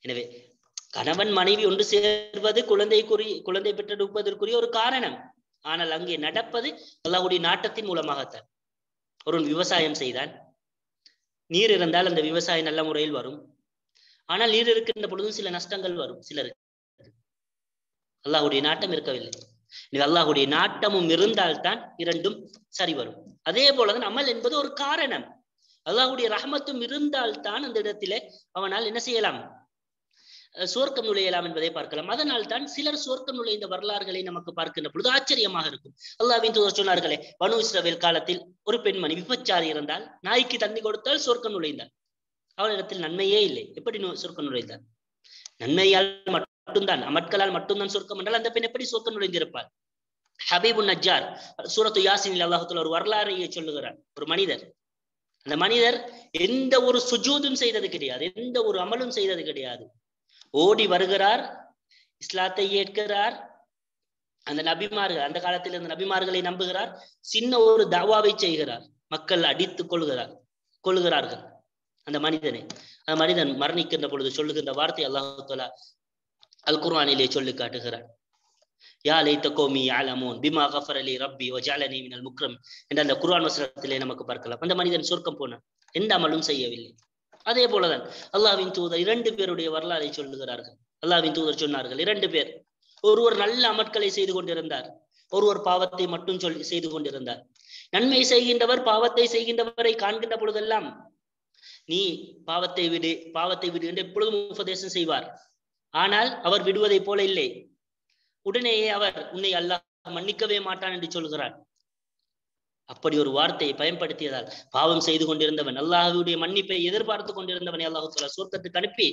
B: எனவே கணவன் மனைவி ஒன்று சேர்வது குழந்தை பெற்றெடுப்பதற்குரிய ஒரு காரணம். ஆனால் அங்கே நடப்பது அல்லாஹ்வுடைய நாட்டத்தின் மூலமாகத்தான். ஒரு விவசாயம் செய்தான், நீர் இருந்தால் அந்த விவசாயம் நல்ல முறையில் வரும். ஆனால் நீர் இருக்கின்ற பொழுதும் சில நஷ்டங்கள் வரும் சிலருக்கு. அல்லாஹ்வுடைய நாட்டம் இருக்கவில்லை. அல்லாஹ்வுடைய நாட்டமும் இருந்தால்தான் இரண்டும் சரி வரும். அதே போலதான் அமல் என்பது ஒரு காரணம். அல்லாஹ்வுடைய ரஹ்மத்தும் இருந்தால்தான் அந்த இடத்திலே அவனால் என்ன செய்யலாம், சுவர்க்கம் நுழையலாம் என்பதை பார்க்கலாம். அதனால் தான் சிலர் சுவர்க்கம் நுழைந்த வரலாறுகளை நமக்கு பார்க்கின்ற பொழுது ஆச்சரியமாக இருக்கும். அல்லாஹ்வின் தூதர் சொன்னார்களே, பனு இஸ்ரவேல் காலத்தில் ஒரு பெண்மணி விபச்சாரி இருந்தால் நாய்க்கு தண்ணி கொடுத்தால் சுவர்க்கம் நுழைந்தார். அவளிடத்தில் நன்மையே இல்லை, எப்படி சுவர்க்கம் நுழைந்தார்? நன்மையால் மட்டும்தான், அமட்களால் மட்டும்தான் சுவர்க்கம் என்றால் அந்த பெண் எப்படி சுவர்க்கம் நுழைந்திருப்பார்? ஹபீபுன் நஜ்ஜார் சூரத்து யாசினில் அல்லாஹ் தஆலா ஒரு வரலாறையை சொல்லுகிறார். ஒரு மனிதர், அந்த மனிதர் எந்த ஒரு சுஜூதும் செய்தது கிடையாது, எந்த ஒரு அமலும் செய்தது கிடையாது. ஓடி வருகிறார், இஸ்லாத்தை ஏற்கிறார், அந்த நபிமார்கள், அந்த காலத்தில் இருந்த நபிமார்களை நம்புகிறார், சின்ன ஒரு தவாவை செய்கிறார், மக்கள் அடித்து கொள்கிறார்கள் அந்த மனிதனை. அந்த மனிதன் மரணிக்கின்ற பொழுது சொல்லுகின்ற வார்த்தை அல்லாஹ் தஆலா அல் குர்ஆனிலே சொல்லி காட்டுகிறார். யா லைத கௌமி யஅலமூன் பிமா கஃபர லி ரப்பி வஜஅலனி மினல் முக்ரம் என்ற அந்த குர்ஆன் வசனத்திலே நமக்கு பார்க்கலாம். அந்த மனிதன் சொர்க்கம் போனான், எந்த அமலும் செய்யவில்லை. அதே போலதான் அல்லாஹ்வின் தூதர் 2 பேருடைய வரலாறை சொல்லுகிறார்கள். அல்லாஹ்வின் தூதர் சொன்னார்கள், 2 பேர், ஒருவர் நல்ல அமட்களை செய்து கொண்டிருந்தார், ஒருவர் பாவத்தை மட்டும் செய்து கொண்டிருந்தார். நன்மை செய்கின்றவர் பாவத்தை செய்கின்றவரை காண்கின்ற பொழுதெல்லாம் நீ பாவத்தை விடு என்று எப்பொழுதும் உபதேசம் செய்வார். ஆனால் அவர் விடுவதை போல இல்லை. உடனேயே அவர் உன்னை அல்லாஹ் மன்னிக்கவே மாட்டான் என்று சொல்கிறார். அப்படி ஒரு வார்த்தையை பயன்படுத்தியதால் பாவம் செய்து கொண்டிருந்தவன், அல்லாஹ்வுடைய மன்னிப்பை எதிர்பார்த்து கொண்டிருந்தவனை அல்லாஹ் தஆலா சொர்க்கத்துக்கு அனுப்பி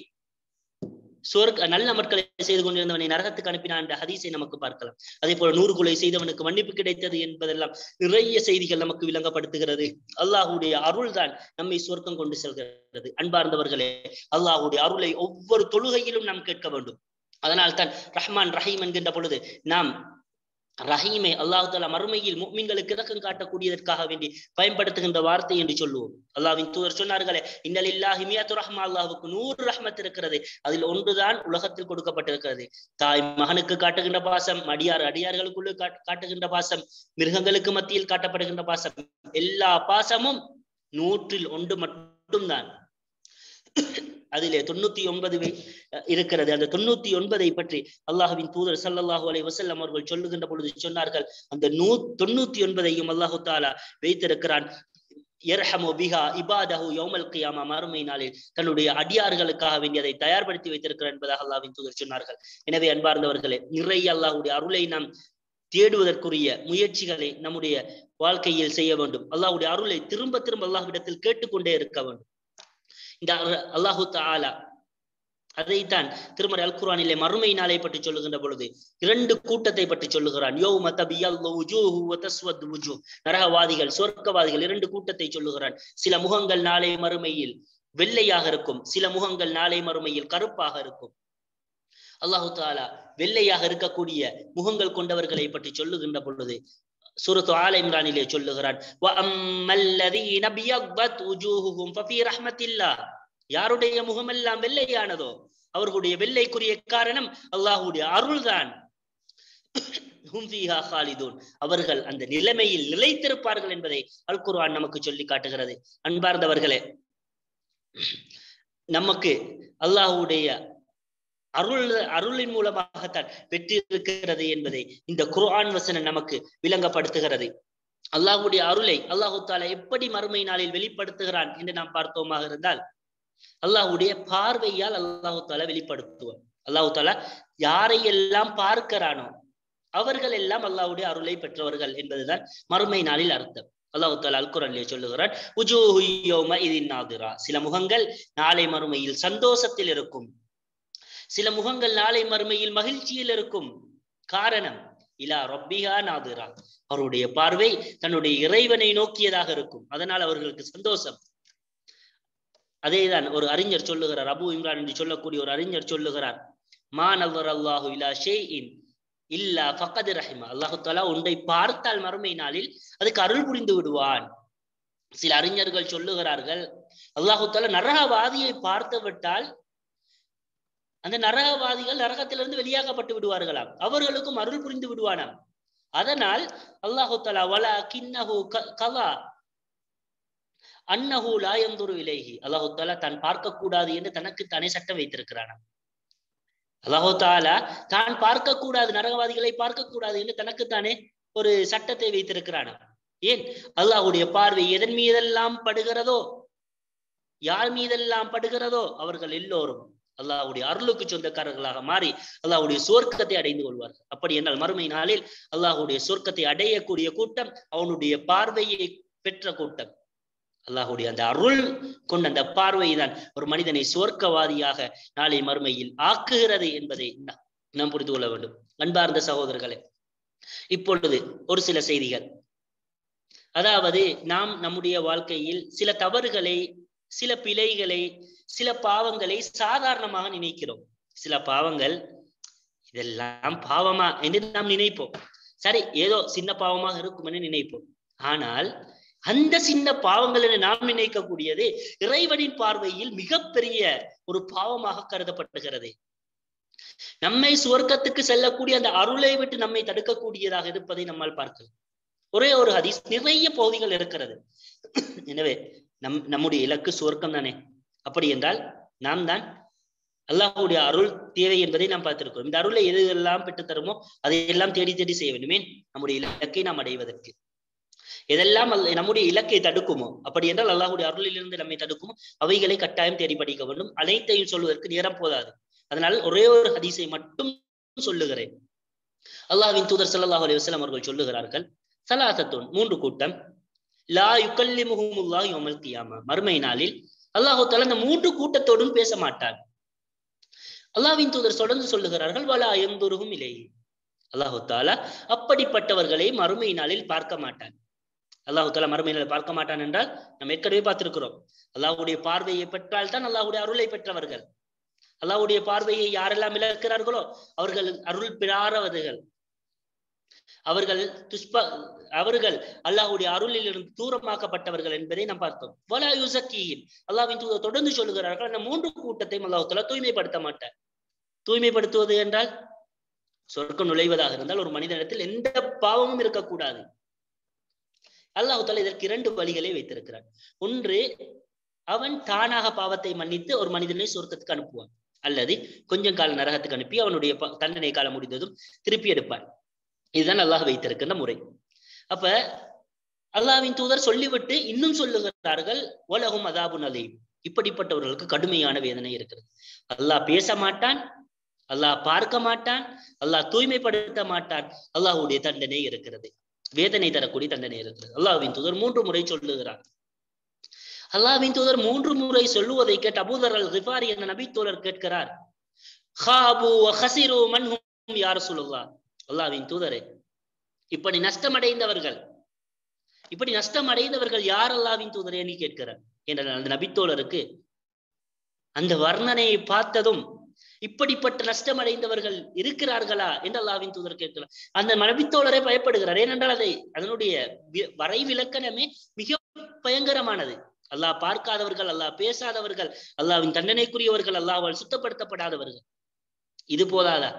B: நல்ல அமட்களை செய்து கொண்டிருந்தவனை நரகத்துக்கு அனுப்பினான் என்ற ஹதீஸை நமக்கு பார்க்கலாம். அதே போல 100 கொலை செய்தவனுக்கு மன்னிப்பு கிடைத்தது என்பதெல்லாம் நிறைய செய்திகள் நமக்கு விளங்கப்படுத்துகிறது. அல்லாஹ்வுடைய அருள் தான் நம்மை சொர்க்கம் கொண்டு செல்கிறது. அன்பார்ந்தவர்களே, அல்லாஹ்வுடைய அருளை ஒவ்வொரு தொழுகையிலும் நாம் கேட்க வேண்டும். அதனால் தான் ரஹ்மான் ரஹீம் என்கின்ற பொழுது நாம் ரஹீமை அல்லாஹ் தஆலா மறுமையில் முஃமின்களுக்கு இரக்கம் காட்டக்கூடியதற்காக வேண்டி பயன்படுத்துகின்ற வார்த்தை என்று சொல்லுவோம். அல்லாஹ்வின் தூதர் சொன்னார்களே, இன்னலில்லாஹி மியத்து ரஹ்மா, அல்லாஹ்வுக்கு 100 ரஹ்மத் இருக்கிறது, அதில் ஒன்றுதான் உலகத்தில் கொடுக்கப்பட்டிருக்கிறது. தாய் மகனுக்கு காட்டுகின்ற பாசம், அடியார்களுக்குள்ளே காட்டுகின்ற பாசம், மிருகங்களுக்கு மத்தியில் காட்டப்படுகின்ற பாசம், எல்லா பாசமும் 100ல் 1 மட்டும்தான். அதிலே 99 இருக்கிறது. அந்த 99 பற்றி அல்லாஹ்வின் தூதர் ஸல்லல்லாஹு அலைஹி வஸல்லம் அவர்கள் சொல்லுகின்ற பொழுது சொன்னார்கள், அந்த 99ஐயும் அல்லாஹ் தஆலா வைத்திருக்கிறான் யர்ஹமு பிஹா இபாதஹு யௌமல் கியாமா, மறுமை நாளில் தன்னுடைய அடியார்களுக்காக வேண்டி அதை தயார்படுத்தி வைத்திருக்கிறார் என்பதாக அல்லாஹ்வின் தூதர் சொன்னார்கள். எனவே அன்பார்ந்தவர்களே, நிறைய அல்லாஹ்வுடைய அருளை நாம் தேடுவதற்குரிய முயற்சிகளை நம்முடைய வாழ்க்கையில் செய்ய வேண்டும். அல்லாஹ்வுடைய அருளை திரும்ப திரும்ப அல்லாஹ்விடத்தில் கேட்டுக்கொண்டே இருக்க வேண்டும். இந்த அல்லாஹு தஆலா அதைத்தான் திருமறை அல் குர்ஆனிலே மறுமை நாளை பற்றி சொல்லுகின்ற பொழுது 2 கூட்டத்தை பற்றி சொல்லுகிறான். யௌம தபியல்லு வுஜூஹு வ தஸ்வது வுஜூஹ், நரகவாதிகள் சொர்க்கவாதிகள் 2 கூட்டத்தை சொல்லுகிறான். சில முகங்கள் நாளை மறுமையில் வெள்ளையாக இருக்கும், சில முகங்கள் நாளை மறுமையில் கருப்பாக இருக்கும். அல்லாஹு தஆலா வெள்ளையாக இருக்கக்கூடிய முகங்கள் கொண்டவர்களை பற்றி சொல்லுகின்ற பொழுது சூரத்து ஆல இம்ரானிலே சொல்லுகிறான், வ அம்மல்லதீன பியத்தத் வுஜூஹுஹும் ஃபீ ரஹ்மத்தில்லாஹ், யாருடைய முகமெல்லாம் வெள்ளையானதோ அவர்களுடைய வெள்ளைக்குரிய காரணம் அல்லாஹ்வுடைய அருள்தான். ஹும் ஃபீஹா காலிதூன், அவர்கள் அந்த நிலைமையில் நிலைத்திருப்பார்கள் என்பதை அல் குர்ஆன் நமக்கு சொல்லி காட்டுகிறது. அன்பார்ந்தவர்களே, நமக்கு அல்லாஹ்வுடைய அருளின் மூலமாகத்தான் பெற்றிருக்கிறது என்பதை இந்த குர்ஆன் வசனம் நமக்கு விளங்கப்படுத்துகிறது. அல்லாஹ்வுடைய அருளை அல்லாஹு தஆலா எப்படி மறுமை நாளில் வெளிப்படுத்துகிறான் என்று நாம் பார்த்தோமாக இருந்தால், அல்லாஹ்வுடைய பார்வையால் அல்லாஹு தஆலா வெளிப்படுத்துவார். அல்லாஹு தஆலா யாரையெல்லாம் பார்க்கிறானோ அவர்கள் எல்லாம் அல்லாஹ்வுடைய அருளை பெற்றவர்கள் என்பதுதான் மறுமை நாளில் அர்த்தம். அல்லாஹு தஆலா அல் குர்ஆனிலே சொல்லுகிறான், வுஜூஹு யௌமஇதின் நாதிரா, சில முகங்கள் நாளை மறுமையில் சந்தோஷத்தில் இருக்கும், சில முகங்கள் நாளை மறுமையில் மகிழ்ச்சியில் இருக்கும். காரணம், இலா ரப்பிஹா நாதிரா, அவருடைய பார்வை தன்னுடைய இறைவனை நோக்கியதாக இருக்கும், அதனால் அவர்களுக்கு சந்தோஷம். அதேதான் ஒரு அறிஞர் சொல்லுகிறார், அபு இம்ரான் என்று சொல்லக்கூடிய ஒரு அறிஞர் சொல்லுகிறார், மா நظر الله இலா ஷைஇன் இல்லா ஃபகத் ரஹிமா, அல்லாஹ் தஆலா ஒன்றை பார்த்தால் மறுமை நாளில் அதுக்கு அருள் புரிந்து விடுவான். சில அறிஞர்கள் சொல்லுகிறார்கள், அல்லாஹ் தஆலா நரகவாதியை பார்த்து விட்டால் அந்த நரகவாதிகள் நரகத்திலிருந்து வெளியாக்கப்பட்டு விடுவார்களாம், அவர்களுக்கும் அருள் புரிந்து விடுவானாம். அதனால் அல்லாஹ் தஆலா வலகின்னஹு கலா அன்னஹு லா யன்துரு இலைஹி, அல்லாஹ் தஆலா தான் பார்க்க கூடாது என்று தனக்கு தானே சட்டம் வைத்திருக்கிறானாம். அல்லாஹ் தஆலா தான் பார்க்க கூடாது, நரகவாதிகளை பார்க்க கூடாது என்று தனக்குத்தானே ஒரு சட்டத்தை வைத்திருக்கிறானாம். ஏன்? அல்லாஹ்வுடைய பார்வை எதன் மீதெல்லாம் படுகிறதோ, யார் மீதெல்லாம் படுகிறதோ அவர்கள் எல்லோரும் அல்லாஹ்வுடைய அருளுக்கு சொந்தக்காரர்களாக மாறி அல்லாஹ்வுடைய சொர்க்கத்தை அடைந்து கொள்வார்கள். அப்படி என்றால் மறுமை நாளில் அல்லாஹ்வுடைய சொர்க்கத்தை அடையக்கூடிய கூட்டம் அவனுடைய பார்வையை பெற்ற கூட்டம். அல்லாஹ்வுடைய அந்த அருள் கொண்ட அந்த பார்வை தான் ஒரு மனிதனை சொர்க்கவாதியாக நாளை மறுமையில் ஆக்குகிறது என்பதை நாம் புரிந்து கொள்ள வேண்டும். அன்பார்ந்த சகோதரர்களே, இப்பொழுது ஒரு சில செய்திகள். அதாவது நாம் நம்முடைய வாழ்க்கையில் சில தவறுகளை, சில பிழைகளை, சில பாவங்களை சாதாரணமாக நினைக்கிறோம். சில பாவங்கள் இதெல்லாம் பாவமா என்று நாம் நினைப்போம். சரி, ஏதோ சின்ன பாவமாக இருக்கும் என்று நினைப்போம். ஆனால் அந்த சின்ன பாவங்கள் என்று நாம் நினைக்கக்கூடியது இறைவனின் பார்வையில் மிகப்பெரிய ஒரு பாவமாக கருதப்படுகிறது. நம்மை சுவர்க்கத்துக்கு செல்லக்கூடிய அந்த அருளை விட்டு நம்மை தடுக்கக்கூடியதாக இருப்பதை நம்மால் பார்க்கலாம். ஒரே ஒரு ஹதீஸ், நிறைய பகுதிகள் இருக்கிறது. எனவே நம்முடைய இலக்கு சுவர்க்கம் தானே. அப்படி என்றால் நாம் தான் அல்லாஹ்வுடைய அருள் தேவை என்பதை நாம் பார்த்திருக்கிறோம். இந்த அருளை எதெல்லாம் பெற்று தருமோ அதையெல்லாம் தேடி தேடி செய்ய வேண்டுமே நம்முடைய இலக்கை நாம் அடைவதற்கு. எதெல்லாம் நம்முடைய இலக்கை தடுக்குமோ, அப்படி என்றால் அல்லாஹ்வுடைய அருளிலிருந்து நம்மை தடுக்குமோ அவைகளை கட்டாயம் தேடி படிக்க வேண்டும். அனைத்தையும் சொல்வதற்கு நேரம் போதாது. அதனால் ஒரே ஒரு ஹதீஸை மட்டும் சொல்லுகிறேன். அல்லாஹ்வின் தூதர் ஸல்லல்லாஹு அலைஹி வஸல்லம் அவர்கள் சொல்லுகிறார்கள், ஸலாத்தத்துன், 3 கூட்டம், லா யுகல்லிமுஹுமுல்லாஹு யௌமல் கியாமா, மறுமை நாளில் அல்லாஹ் தஆலா அந்த 3 கூட்டத்தோடும் பேச மாட்டார். அல்லாஹ்வின் தூதர் தொடர்ந்து சொல்லுகிறார்கள், வலா யன்துருஹும் இலைஹி, அல்லாஹ் தஆலா அப்படிப்பட்டவர்களை மறுமை நாளில் பார்க்க மாட்டான். அல்லாஹ் தஆலா மறுமை நாளில் பார்க்க மாட்டான் என்றால் நாம் ஏற்கனவே பார்த்திருக்கிறோம். அல்லாஹ்வுடைய பார்வையை பெற்றால் தான் அல்லாஹ்வுடைய அருளை பெற்றவர்கள். அல்லாஹ்வுடைய பார்வையை யாரெல்லாம் இழக்கிறார்களோ அவர்கள் அருள் பெறாதவர்கள், அவர்கள் அல்லாஹ்வுடைய அருளில் இருந்து தூரமாக்கப்பட்டவர்கள் என்பதை நாம் பார்த்தோம். வலா யுஸக்கீஹிம், அல்லாஹ்வின் தூதர் தொடர்ந்து சொல்லுகிறார்கள், அந்த 3 கூட்டத்தையும் அல்லாஹ் தஆலா தூய்மைப்படுத்த மாட்டார். தூய்மைப்படுத்துவது என்றால் சொர்க்கம் நுழைவதாக இருந்தால் ஒரு மனிதனிடத்தில் எந்த பாவமும் இருக்கக்கூடாது. அல்லாஹ் தஆலா இதற்கு 2 வழிகளை வைத்திருக்கிறார். ஒன்று, அவன் தானாக பாவத்தை மன்னித்து ஒரு மனிதனை சொர்க்கத்துக்கு அனுப்புவான், அல்லது கொஞ்சம் கால நரகத்துக்கு அனுப்பி அவனுடைய தண்டனை காலம் முடிந்ததும் திருப்பி எடுப்பான். இதுதான் அல்லாஹ் வைத்திருக்கின்ற முறை. அப்ப அல்லாஹ்வின் தூதர் சொல்லிவிட்டு இன்னும் சொல்லுகிறார்கள் வலஹும் அதாபுன் அலீம், இப்படிப்பட்டவர்களுக்கு கடுமையான வேதனை இருக்கிறது. அல்லாஹ் பேச மாட்டான், அல்லாஹ் பார்க்க மாட்டான், அல்லாஹ் தூய்மைப்படுத்த மாட்டான், அல்லாஹ்வுடைய தண்டனை இருக்கிறது, வேதனை தரக்கூடிய தண்டனை இருக்கிறது. அல்லாஹ்வின் தூதர் 3 முறை சொல்லுகிறார். அல்லாஹ்வின் தூதர் 3 முறை சொல்லுவதை கேட்டு அபூதர் அல் கிஃபாரி என்ற நபி தோழர் கேட்கிறார், ஹாபு வ ஹஸிரு மன் ஹும் யா ரசூலுல்லாஹ், அல்லாஹ்வின் தூதரே, இப்படி நஷ்டமடைந்தவர்கள் யார் அல்லாஹ்வின் தூதரே என்று கேட்கிறார். என்ற அந்த நபித்தோழருக்கு அந்த வர்ணனையை பார்த்ததும் இப்படிப்பட்ட நஷ்டமடைந்தவர்கள் இருக்கிறார்களா என்று அல்லாஹ்வின் தூதர் கேட்கிறார். அந்த நபித்தோழரை பயப்படுகிறார். ஏனென்றால் அதனுடைய வரை விலக்கணமே மிக பயங்கரமானது. அல்லாஹ் பார்க்காதவர்கள், அல்லாஹ் பேசாதவர்கள், அல்லாஹ்வின் தண்டனைக்குரியவர்கள், அல்லாஹ்வால் சுத்தப்படுத்தப்படாதவர்கள். இது போதாதா?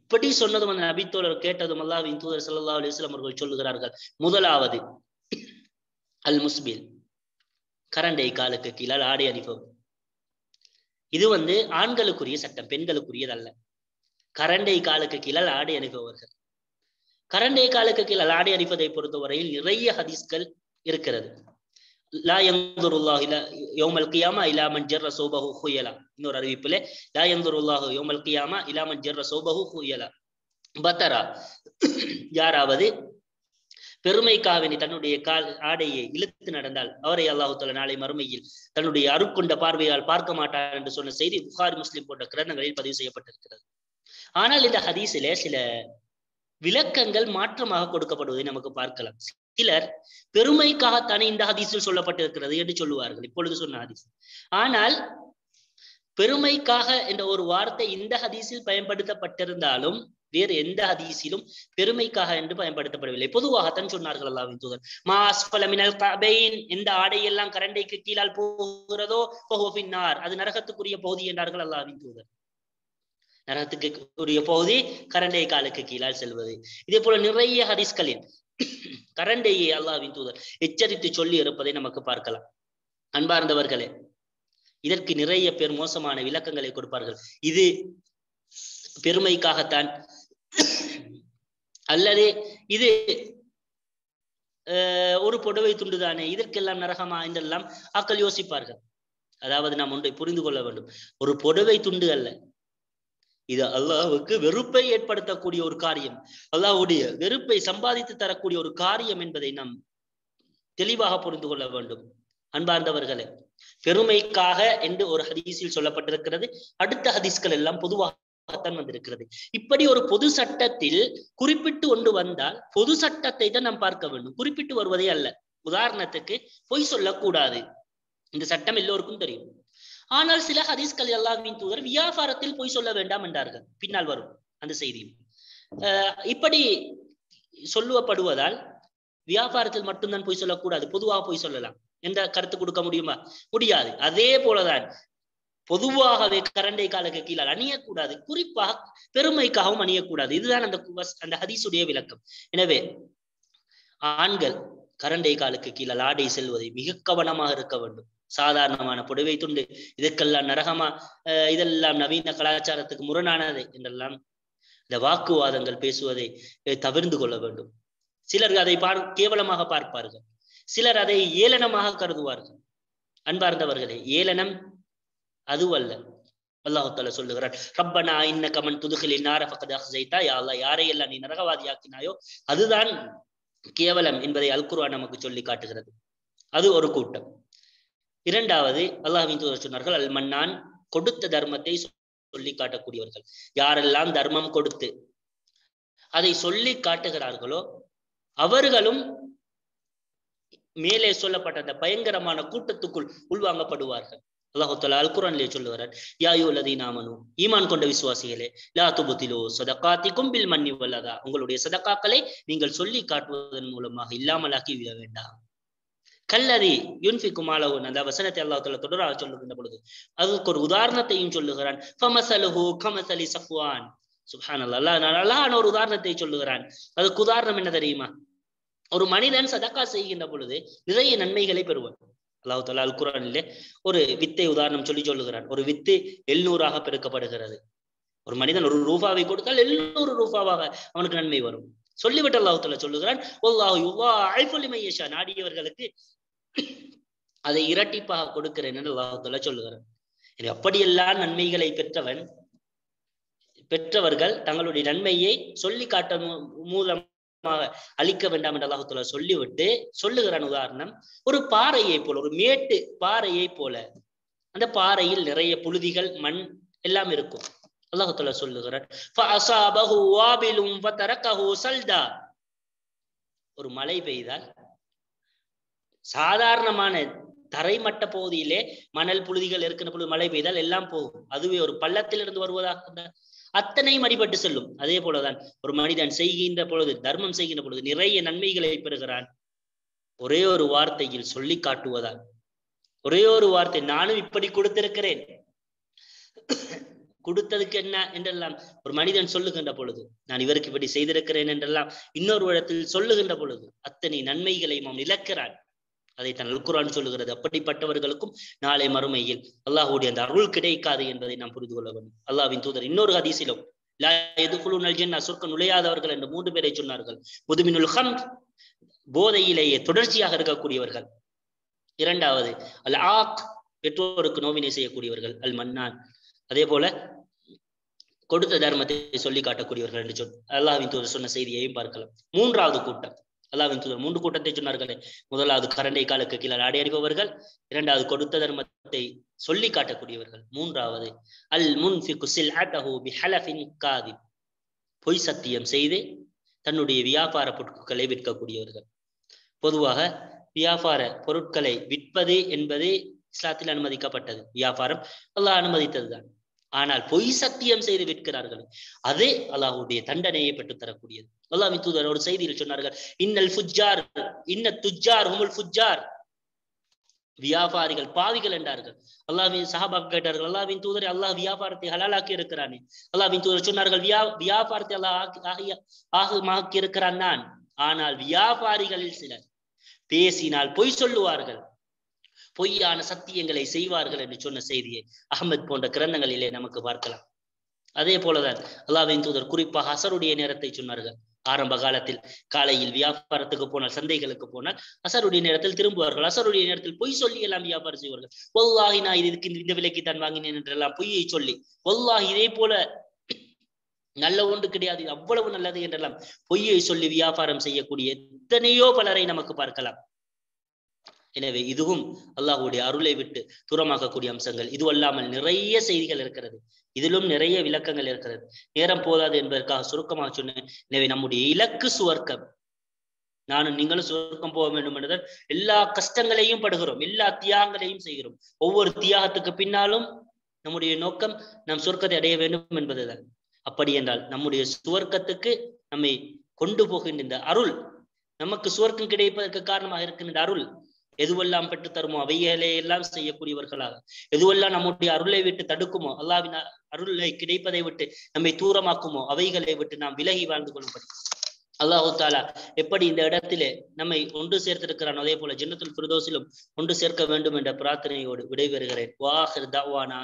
B: இப்படி சொன்னதும் அந்த நபித்தோழர் கேட்டதும் அல்லாஹ்வின் தூதர் ஸல்லல்லாஹு அலைஹி வஸல்லம் அவர்கள் சொல்லுகிறார்கள், முதலாவது அல் முஸ்பில், கரண்டை காலுக்கு கீழால் ஆடை அணிபவர். இது ஆண்களுக்குரிய சட்டம், பெண்களுக்குரியதல்ல. கரண்டை காலுக்கு கீழால் ஆடை அணிபவர்கள். கரண்டை காலுக்கு கீழால் ஆடை அணிப்பதை பொறுத்தவரையில் நிறைய ஹதீஸ்கள் இருக்கிறது. லா யன்துருல்லாஹு யௌமல் கியாமா இலா மன் ஜர்ர சௌபஹு ஹுயலா, இன்னொரு அறிவிப்பிலே லா யன்துருல்லாஹு யௌமல் கியாமா இலா மன் ஜர்ர சௌபஹு ஹுயலா, பத்தரா, யாராவது பெருமைக்காக தன்னுடைய ஆடையை இழுத்து நடந்தால் அவரை அல்லாஹு தஆலா நாளை மறுமையில் தன்னுடைய அருட்கொண்ட பார்வையால் பார்க்க மாட்டார் என்று சொன்ன செய்தி புகாரி, முஸ்லிம் போன்ற கிரந்தங்களில் பதிவு செய்யப்பட்டிருக்கிறது. ஆனால் இந்த ஹதீஸிலே சில விளக்கங்கள் மாற்றமாக கொடுக்கப்படுவதை நமக்கு பார்க்கலாம். சிலர் பெருமைக்காகத்தானே இந்த ஹதீஸில் சொல்லப்பட்டிருக்கிறது என்று சொல்லுவார்கள், இப்பொழுது சொன்ன ஹதீஸ். ஆனால் பெருமைக்காக என்ற ஒரு வார்த்தை இந்த ஹதீஸில் பயன்படுத்தப்பட்டிருந்தாலும் வேறு எந்த ஹதீஸிலும் பெருமைக்காக என்று பயன்படுத்தப்படவில்லை. பொதுவாகத்தான் சொன்னார்கள் அல்லாஹ்வின் தூதர், மா அஸ்ஃபல மினல் கஅபைன், எந்த ஆடையெல்லாம் கரண்டைக்கு கீழால் போகிறதோ ஃபஹுவ ஃபின்னார், அது நரகத்துக்குரிய பகுதி என்றார்கள் அல்லாஹ்வின் தூதர். நரகத்துக்கு உரிய பகுதி கரண்டை காலுக்கு கீழால் செல்வது. இதே போல நிறைய ஹதீஸ்களில் கரண்டையை அல்லாஹ்வின் தூதர் எச்சரித்து சொல்லி இருப்பதை நமக்கு பார்க்கலாம். அன்பார்ந்தவர்களே, இதற்கு நிறைய பேர் மோசமான விளக்கங்களை கொடுப்பார்கள். இது பெருமைக்காகத்தான், அல்லது இது ஒரு புடவை துண்டுதானே, இதற்கெல்லாம் நரகமா என்றெல்லாம் ஆக்கள் யோசிப்பார்கள். அதாவது நாம் ஒன்றை புரிந்து கொள்ள வேண்டும், ஒரு புடவை துண்டு அல்ல, இது அல்லாஹ்வுக்கு வெறுப்பை ஏற்படுத்தக்கூடிய ஒரு காரியம், அல்லாஹ்வுடைய வெறுப்பை சம்பாதித்து தரக்கூடிய ஒரு காரியம் என்பதை நாம் தெளிவாக புரிந்து கொள்ள வேண்டும். அன்பார்ந்தவர்களே, பெருமைக்காக என்று ஒரு ஹதீஸில் சொல்லப்பட்டிருக்கிறது, அடுத்த ஹதீஸ்கள் எல்லாம் பொதுவாகத்தான் வந்திருக்கிறது. இப்படி ஒரு பொது சட்டத்தில் குறிப்பிட்டு கொண்டு வந்தால் பொது சட்டத்தை தான் நாம் பார்க்க வேண்டும், குறிப்பிட்டு வருவதே அல்ல. உதாரணத்துக்கு பொய் சொல்லக்கூடாது, இந்த சட்டம் எல்லோருக்கும் தெரியும். ஆனால் சில ஹதீஸ்கள் அல்லாஹ்வின் தூதர் வியாபாரத்தில் பொய் சொல்ல வேண்டாம் என்றார்கள், பின்னால் வரும் அந்த செய்தியும். இப்படி சொல்லப்படுவதால் வியாபாரத்தில் மட்டும்தான் பொய் சொல்லக்கூடாது, பொதுவாக பொய் சொல்லலாம் என்ற கருத்து கொடுக்க முடியுமா? முடியாது. அதே போலதான் பொதுவாகவே கரண்டை காலுக்கு கீழால் அணியக்கூடாது, குறிப்பாக பெருமைக்காகவும் அணியக்கூடாது. இதுதான் அந்த ஹதீஸுடைய விளக்கம். எனவே ஆண்கள் கரண்டை காலுக்கு கீழால் ஆடை செல்வதை மிக கவனமாக இருக்க வேண்டும். சாதாரணமான புடவை துண்டு, இதற்கெல்லாம் நரகமா, இதெல்லாம் நவீன கலாச்சாரத்துக்கு முரணானது என்றெல்லாம் இந்த வாக்குவாதங்கள் பேசுவதை தவிர்த்து கொள்ள வேண்டும். சிலர் அதை கேவலமாக பார்ப்பார்கள், சிலர் அதை ஏளனமாக கருதுவார்கள். அன்பார்ந்தவர்களே, ஏளனம் அதுவல்ல. அல்லாஹ் தஆலா சொல்லுகிறார், ரப்பனா இன்னக மன் துத்கிலின் நார ஃபகத் அஹ்ஸைதா, யா அல்லாஹ், யாரையெல்லாம் நீ நரகவாதியாக்கினாயோ அதுதான் கேவலம் என்பதை அல் குர்ஆன் நமக்கு சொல்லி காட்டுகிறது. அது ஒரு கூட்டம். இரண்டாவது, அல்லாஹ்வின் தூதர் சொன்னார்கள், அல் மன்னான், கொடுத்த தர்மத்தை சொல்லி காட்டக்கூடியவர்கள். யாரெல்லாம் தர்மம் கொடுத்து அதை சொல்லி காட்டுகிறார்களோ அவர்களும் மேலே சொல்லப்பட்ட அந்த பயங்கரமான கூட்டத்துக்குள் உள்வாங்கப்படுவார்கள். அல்லாஹ் தஆலா அல் குர்ஆனிலே சொல்லுகிறார், யா அய்யுஹல்லதீன ஆமனூ, ஈமான் கொண்ட விசுவாசிகளே, லா துப்திலூ ஸதகாத்திக்கும் பில் மன்னி வல் அதா, உங்களுடைய சதகாக்களை நீங்கள் சொல்லி காட்டுவதன் மூலமாக இல்லாமலாக்கி விட வேண்டாம். கல்லதி யுன்ஃபிகு மாலஹு, அந்த வசனத்தை அல்லாஹ் தஆலா தொடராக சொல்லுகின்ற பொழுது அதுக்கு ஒரு உதாரணத்தையும் சொல்லுகிறான். ஃபமஸலுஹு கமஸலி ஸஃப்வான், சுப்ஹானல்லாஹ், அல்லாஹ் ஒரு உதாரணத்தை சொல்லுகிறான். அதுக்கு உதாரணம் என்ன தெரியுமா? ஒரு மனிதன் சதக்கா செய்கின்ற பொழுது நிறைய நன்மைகளை பெறுவான். அல்லாஹ் தஆலா அல் குர்ஆனிலே ஒரு வித்தை உதாரணம் சொல்லுகிறான். ஒரு வித்து 700ஆக பெருக்கப்படுகிறது. ஒரு மனிதன் 1 ரூபாவை கொடுத்தால் 700 ரூபாவாக அவனுக்கு நன்மை வரும். சொல்லிவிட்டு அல்லாஹ் தஆலா சொல்லுகிறான் வல்லாஹு யுதாஇஃபு லிமன் யஷா, நாடியவர்களுக்கு அதை இரட்டிப்பாக கொடுக்கிறேன் என்று அல்லாஹ் தஆலா சொல்லுகிறான். அப்படியெல்லாம் நன்மைகளை பெற்றவர்கள் தங்களுடைய நன்மையை சொல்லி காட்ட மூலமாக அளிக்க வேண்டாம் என்று அல்லாஹ் தஆலா சொல்லிவிட்டு சொல்லுகிறான். உதாரணம், ஒரு பாறையை போல, ஒரு மேட்டு பாறையை போல, அந்த பாறையில் நிறைய புழுதிகள் மண் எல்லாம் இருக்கும். அல்லாஹ் தஆலா சொல்லுகிறான் ஃபஅஸாபஹு வாபிலும் ஃபதரகஹு சல்தா, ஒரு மழை பெய்தால் சாதாரணமான தரைமட்ட பகுதியிலே மணல் புழுதிகள் இருக்கிற பொழுது மழை பெய்தால் எல்லாம் போகும். அதுவே ஒரு பள்ளத்திலிருந்து வருவதாக அத்தனையும் அடிபட்டு செல்லும். அதே போலதான் ஒரு மனிதன் செய்கின்ற பொழுது, தர்மம் செய்கின்ற பொழுது நிறைய நன்மைகளை பெறுகிறான். ஒரே ஒரு வார்த்தையில் சொல்லி காட்டுவதால், ஒரே ஒரு வார்த்தை, நானும் இப்படி கொடுத்திருக்கிறேன், கொடுத்ததுக்கு என்ன என்றெல்லாம் ஒரு மனிதன் சொல்லுகின்ற பொழுது, நான் இவருக்கு இப்படி செய்திருக்கிறேன் என்றெல்லாம் இன்னொரு இடத்தில் சொல்லுகின்ற பொழுது அத்தனை நன்மைகளையும் அவன் இழக்கிறான். அதை தன் அல்குர்ஆன் சொல்லுகிறது. அப்படிப்பட்டவர்களுக்கும் நாளை மறுமையில் அல்லாஹ்வுடைய அந்த அருள் கிடைக்காது என்பதை நாம் புரிந்து கொள்ள வேண்டும். அல்லாஹ்வின் தூதர் இன்னொரு ஹதீஸிலும் லா யதுகுலுனல் ஜன்னah, சொர்க்கம் நுழையாதவர்கள் என்று 3 பேரை சொன்னார்கள். முதுமினுல் ஹம்ர், போதையிலேயே தொடர்ச்சியாக இருக்கக்கூடியவர்கள். இரண்டாவது அல் ஆக், பெற்றோருக்கு நோவினை செய்யக்கூடியவர்கள். அல் மன்னான், அதே போல கொடுத்த தர்மத்தை சொல்லி காட்டக்கூடியவர்கள் என்று அல்லாஹ்வின் தூதர் சொன்ன செய்தியையும் பார்க்கலாம். மூன்றாவது கூட்டம், அல்லாஹ்வின் தூதர் 3 கூட்டத்தை சொன்னார்களே. முதலாவது கரண்டை காலுக்கு கீழே ஆடை அணிபவர்கள், இரண்டாவது கொடுத்த தர்மத்தை சொல்லி காட்டக்கூடியவர்கள், மூன்றாவது அல் முன்ஃபிகு சில்அதஹு பிஹலஃபின் காதிப், பொய் சத்தியம் செய்து தன்னுடைய வியாபார பொருட்களை விற்கக்கூடியவர்கள். பொதுவாக வியாபார பொருட்களை விற்பது என்பது இஸ்லாத்தில் அனுமதிக்கப்பட்டது. வியாபாரம் அல்லாஹ் அனுமதித்ததுதான். ஆனால் பொய் சத்தியம் செய்து விற்கிறார்கள், அதே அல்லாஹ்வுடைய தண்டனையை பெற்று தரக்கூடியது. அல்லாஹ்வின் தூதர் ஒரு செய்தியில் சொன்னார்கள், இன்ன துஜ்ஜார் ஹுமுல் ஃபுஜ்ஜார், வியாபாரிகள் பாவிகள் என்றார்கள். அல்லாஹ்வின் சஹாபாக்கள் கேட்டார்கள், அல்லாஹ்வின் தூதரை, அல்லாஹ் வியாபாரத்தை ஹலாலாக்கி இருக்கிறானே. அல்லாஹ்வின் தூதர் சொன்னார்கள், வியாபாரத்தை அல்லாஹ் ஆக்கி இருக்கிறான் நான், ஆனால் வியாபாரிகளில் சிலர் பேசினால் பொய் சொல்லுவார்கள், பொய்யான சத்தியங்களை செய்வார்கள் என்று சொன்ன செய்தியை அஹ்மத் போன்ற கிரந்தங்களிலே நமக்கு பார்க்கலாம். அதே போலதான் அல்லாஹ்வின் தூதர் குறிப்பாக அசருடைய நேரத்தை சொன்னார்கள். ஆரம்ப காலத்தில் காலையில் வியாபாரத்துக்கு போனால், சந்தைகளுக்கு போனால் அசருடைய நேரத்தில் திரும்புவார்கள். அசருடைய நேரத்தில் பொய் சொல்லி எல்லாம் வியாபாரம் செய்வார்கள். வல்லாஹி நான் இதுக்கு இந்த விலைக்கு தான் வாங்கினேன் என்றெல்லாம் பொய்யை சொல்லி, வல்லாஹி இதே போல நல்ல ஒன்று கிடையாது, அவ்வளவு நல்லது என்றெல்லாம் பொய்யை சொல்லி வியாபாரம் செய்யக்கூடிய எத்தனையோ பலரை நமக்கு பார்க்கலாம். எனவே இதுவும் அல்லாஹ்வுடைய அருளை விட்டு தூரமாக்கக்கூடிய அம்சங்கள். இதுவல்லாமல் நிறைய செய்திகள் இருக்கிறது, இதிலும் நிறைய விளக்கங்கள் இருக்கிறது. நேரம் போதாது என்பதற்காக சுருக்கமாக சொன்னேன். எனவே நம்முடைய இலக்கு சுவர்க்கம். நானும் நீங்களும் சுவர்க்கம் போக வேண்டும் என்றால் எல்லா கஷ்டங்களையும் படுகிறோம், எல்லா தியாகங்களையும் செய்கிறோம். ஒவ்வொரு தியாகத்துக்கு பின்னாலும் நம்முடைய நோக்கம் நாம் சுவர்க்கத்தை அடைய வேண்டும் என்பதுதான். அப்படி என்றால் நம்முடைய சுவர்க்கத்துக்கு நம்மை கொண்டு போகின்ற இந்த அருள், நமக்கு சுவர்க்கம் கிடைப்பதற்கு காரணமாக இருக்கின்ற அருள் எதுவெல்லாம் பெற்று தருமோ அவைகளை எல்லாம் செய்யக்கூடியவர்களாக, எதுவெல்லாம் நம்முடைய அருளை விட்டு தடுக்குமோ, அல்லாஹ்வின் அருளை கிடைப்பதை விட்டு நம்மை தூரமாக்குமோ அவைகளை விட்டு நாம் விலகி வாழ்ந்து கொள்ளும்படி அல்லாஹு தாலா எப்படி இந்த இடத்திலே நம்மை ஒன்று சேர்த்திருக்கிறான், அதே போல ஜன்னத்துல் ஃபிர்தௌஸிலும் ஒன்று சேர்க்க வேண்டும் என்ற பிரார்த்தனையோடு விடைபெறுகிறேன். வாஹிர் தஅவானா.